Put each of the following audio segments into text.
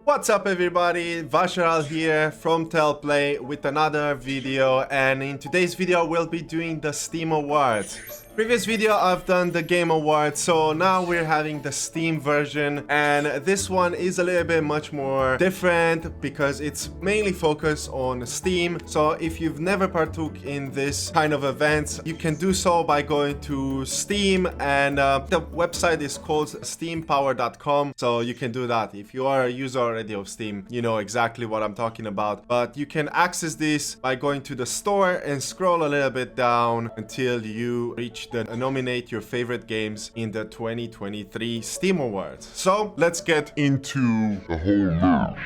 What's up everybody, Vasharal here from Telplay with another video, and in today's video we'll be doing the Steam Awards. Previous video I've done the Game Awards, so now we're having the Steam version, and this one is a little bit much more different because it's mainly focused on Steam. So if you've never partook in this kind of events, you can do so by going to Steam, and the website is called steampower.com, so you can do that. If you are a user already of Steam, you know exactly what I'm talking about. But you can access this by going to the store and scroll a little bit down until you reach the nominate your favorite games in the 2023 Steam Awards. So let's get into the whole move.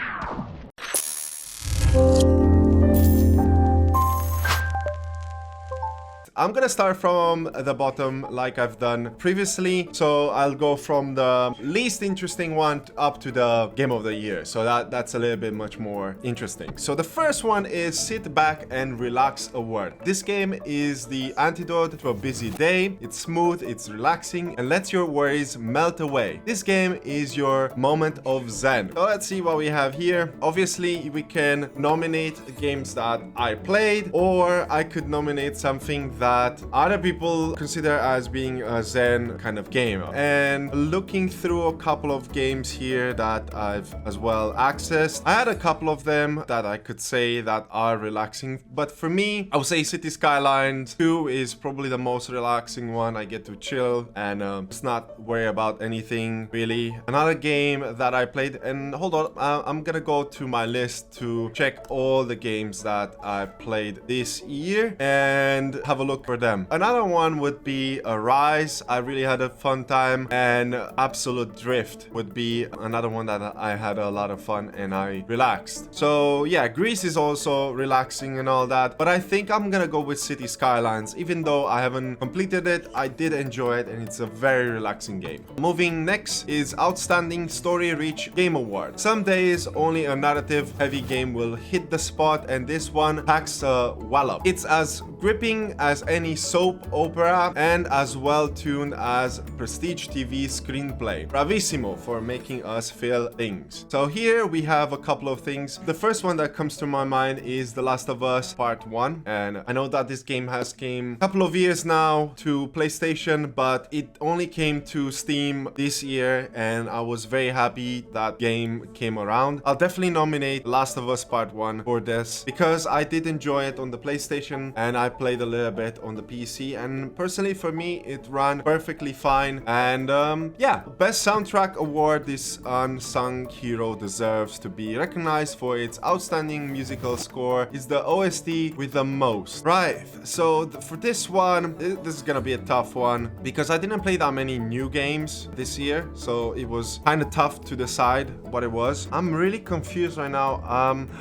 I'm gonna start from the bottom like I've done previously. So I'll go from the least interesting one up to the Game of the Year. So that's a little bit much more interesting. So the first one is Sit Back and Relax Award. This game is the antidote to a busy day. It's smooth, it's relaxing, and lets your worries melt away. This game is your moment of zen. So let's see what we have here. Obviously, we can nominate games that I played, or I could nominate something that other people consider as being a zen kind of game. And looking through a couple of games here that I've as well accessed, I had a couple of them that I could say that are relaxing, but for me, I would say City Skylines 2 is probably the most relaxing one. I get to chill and just not worry about anything really. Another game that I played, and hold on, I'm gonna go to my list to check all the games that I played this year and have a look for them. Another one would be Arise. I really had a fun time, and Absolute Drift would be another one that I had a lot of fun and I relaxed. So yeah, Greece is also relaxing and all that, but I think I'm gonna go with City Skylines. Even though I haven't completed it, I did enjoy it, and it's a very relaxing game. Moving next is Outstanding Story Reach Game Award. Some days only a narrative heavy game will hit the spot, and this one packs a wallop. It's as gripping as any soap opera and as well tuned as prestige TV screenplay. Bravissimo for making us feel things. So here we have a couple of things. The first one that comes to my mind is The Last of Us Part 1, and I know that this game has came a couple of years now to PlayStation, but it only came to Steam this year, and I was very happy that game came around. I'll definitely nominate Last of Us Part 1 for this because I did enjoy it on the PlayStation and I played a little bit on the PC, and personally for me it ran perfectly fine. And yeah, best soundtrack award, this unsung hero deserves to be recognized for its outstanding musical score. Is the OST with the most. Right, so for this one, this is gonna be a tough one because I didn't play that many new games this year, so it was kind of tough to decide what it was. I'm really confused right now.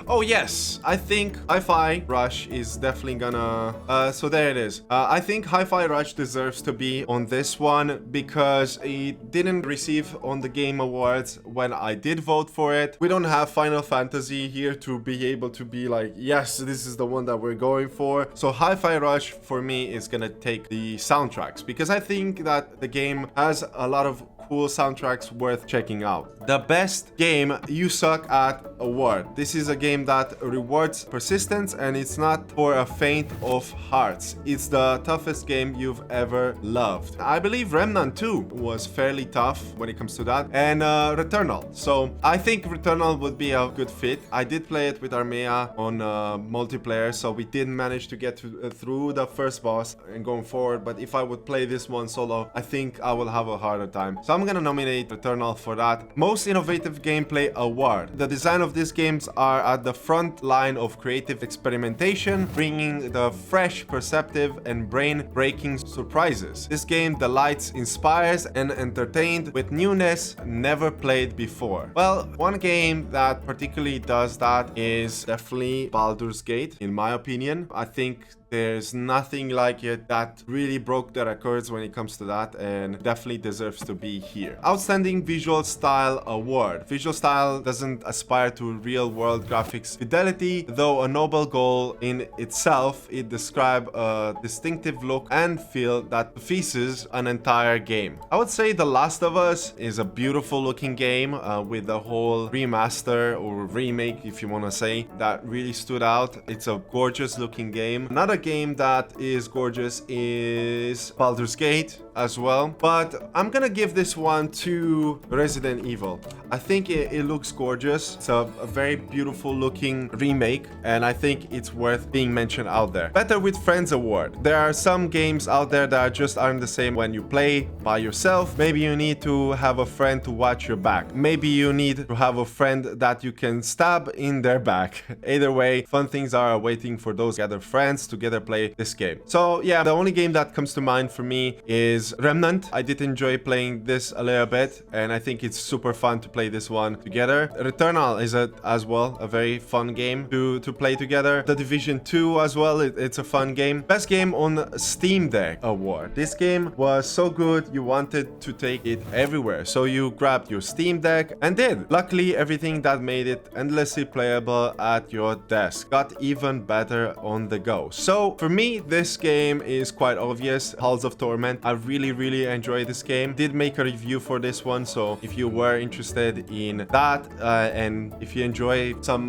Oh yes, I think Hi-Fi Rush is definitely gonna so there it is. I think Hi-Fi Rush deserves to be on this one because it didn't receive on the Game Awards when I did vote for it. We don't have Final Fantasy here to be able to be like, yes, this is the one that we're going for. So Hi-Fi Rush for me is gonna take the soundtracks because I think that the game has a lot of cool soundtracks worth checking out. The best game You Suck At award. This is a game that rewards persistence, and it's not for a faint of hearts. It's the toughest game you've ever loved. I believe Remnant 2 was fairly tough when it comes to that, and Returnal. So I think Returnal would be a good fit. I did play it with Armea on multiplayer, so we did manage to get through the first boss and going forward, but if I would play this one solo, I think I will have a harder time. So I'm gonna nominate Returnal for that. Most Innovative Gameplay Award. The design of these games are at the front line of creative experimentation, bringing the fresh, perceptive, and brain-breaking surprises. This game delights, inspires, and entertained with newness never played before. Well, one game that particularly does that is definitely Baldur's Gate, in my opinion. I think There's nothing like it that really broke the records when it comes to that, and definitely deserves to be here. Outstanding Visual Style Award. Visual style doesn't aspire to real-world graphics fidelity, though a noble goal in itself. It describes a distinctive look and feel that suffices an entire game. I would say The Last of Us is a beautiful looking game with the whole remaster or remake, if you want to say, that really stood out. It's a gorgeous looking game. Another game that is gorgeous is Baldur's Gate as well, but I'm gonna give this one to Resident Evil. I think it looks gorgeous. It's a very beautiful looking remake, and I think it's worth being mentioned out there. Better with Friends Award. There are some games out there that just aren't the same when you play by yourself. Maybe you need to have a friend to watch your back. Maybe you need to have a friend that you can stab in their back. Either way, fun things are waiting for those other friends to together play this game. So yeah, the only game that comes to mind for me is Remnant. I did enjoy playing this a little bit, and I think it's super fun to play this one together. Returnal is as well a very fun game to play together. The Division 2 as well, it's a fun game. Best game on Steam Deck award. This game was so good you wanted to take it everywhere, so you grabbed your Steam Deck and did. Luckily, everything that made it endlessly playable at your desk got even better on the go. So for me, this game is quite obvious. Halls of Torment. I really enjoyed this game. Did make a review for this one, so if you were interested in that and if you enjoy some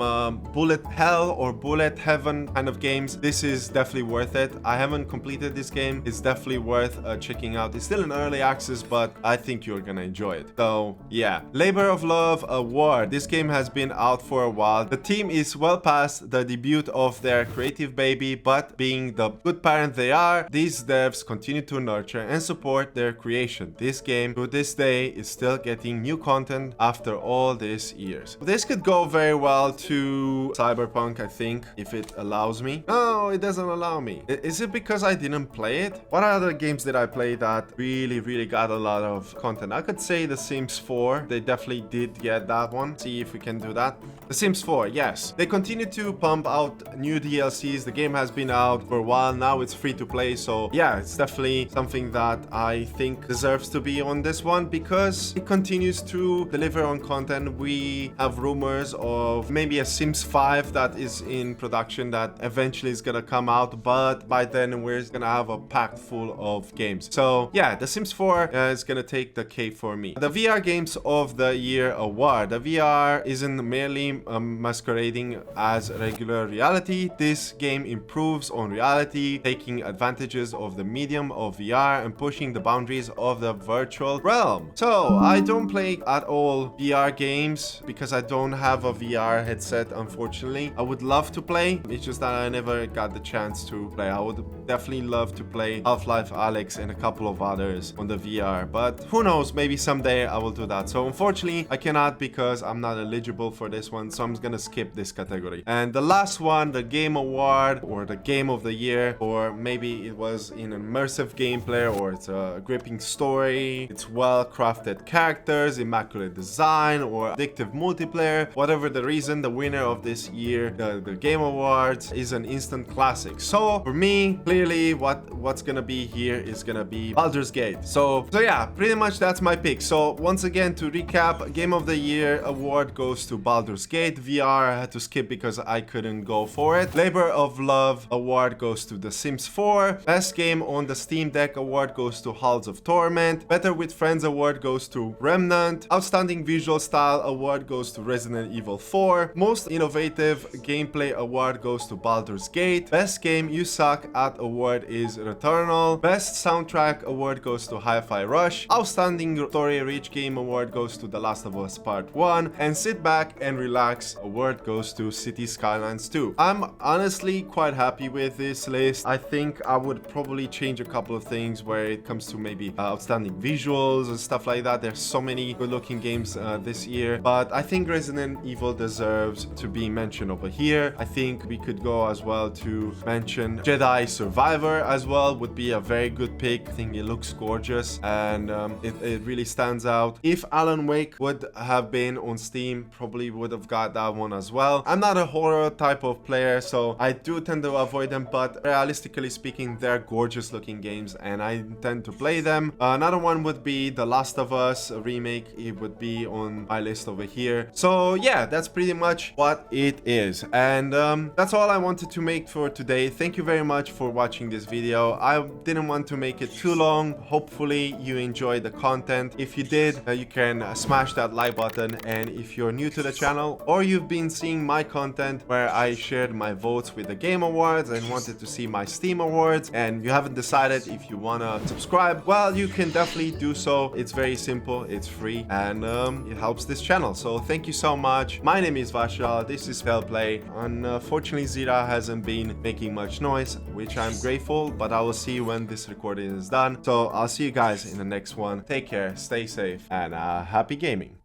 bullet hell or bullet heaven kind of games, this is definitely worth it. I haven't completed this game. It's definitely worth checking out. It's still in early access, but I think you're gonna enjoy it. So yeah, Labor of Love Award. This game has been out for a while. The team is well past the debut of their creative baby, but being the good parent they are, these devs continue to nurture and support their creation. This game to this day is still getting new content after all these years. This could go very well to Cyberpunk, I think, if it allows me. No, it doesn't allow me. Is it because I didn't play it? What other games did I play that really got a lot of content? I could say The Sims 4. They definitely did get that one. See if we can do that. The Sims 4, yes. They continue to pump out new DLCs. The game has been out for a while. Now it's free to play. So yeah, it's definitely something that I think deserves to be on this one because it continues to deliver on content. We have rumors of maybe a Sims 5 that is in production that eventually is gonna come out, but by then we're gonna have a pack full of games. So yeah, The Sims 4 is gonna take the cake for me. The VR Games of the Year award. The VR isn't merely masquerading as regular reality. This game improves on reality, taking advantages of the medium of VR and pushing the boundaries of the virtual realm. So I don't play at all VR games because I don't have a VR headset, unfortunately. I would love to play, it's just that I never got the chance to play. I would definitely love to play Half-Life Alyx and a couple of others on the VR, but who knows, maybe someday I will do that. So unfortunately I cannot because I'm not eligible for this one, so I'm gonna skip this category. And the last one, the Game Award or the Game of the Year, or maybe it was in immersive gameplay, or it's a gripping story, it's well crafted characters, immaculate design, or addictive multiplayer. Whatever the reason, the winner of this year, the Game Awards, is an instant classic. So for me, clearly what's gonna be here is gonna be Baldur's Gate. So yeah, pretty much that's my pick. So once again, to recap, Game of the Year award goes to Baldur's Gate. VR I had to skip because I couldn't go for it. Labor of Love award goes to The Sims 4. Best game on the Steam Deck award goes to Halls of Torment. Better with Friends award goes to Remnant. Outstanding Visual Style award goes to Resident Evil 4. Most Innovative Gameplay award goes to Baldur's Gate. Best Game You Suck At award is Returnal. Best Soundtrack award goes to Hi-Fi Rush. Outstanding Story-Rich Game award goes to The Last of Us Part 1. And Sit Back and Relax award goes to City Skylines 2. I'm honestly quite happy with this list. I think I would probably change a couple of things where it comes to maybe outstanding visuals and stuff like that. There's so many good looking games this year, but I think Resident Evil deserves to be mentioned over here. I think we could go as well to mention Jedi Survivor as well, would be a very good pick. I think it looks gorgeous and it really stands out. If Alan Wake would have been on Steam, probably would have got that one as well. I'm not a horror type of player, so I do tend to avoid them, but realistically speaking, they're gorgeous looking games and I intend to play them. Another one would be The Last of Us remake. It would be on my list over here. So yeah, that's pretty much what it is. And that's all I wanted to make for today. Thank you very much for watching this video. I didn't want to make it too long. Hopefully you enjoyed the content. If you did, you can smash that like button. And if you're new to the channel or you've been seeing my content where I shared my votes with the Game Awards and wanted to see my Steam Awards and you haven't decided if you want to subscribe, well, you can definitely do so. It's very simple, it's free, and it helps this channel. So thank you so much. My name is Vashal, this is Fairplay. Unfortunately, Zira hasn't been making much noise, which I'm grateful, but I will see you when this recording is done. So I'll see you guys in the next one. Take care, stay safe, and happy gaming.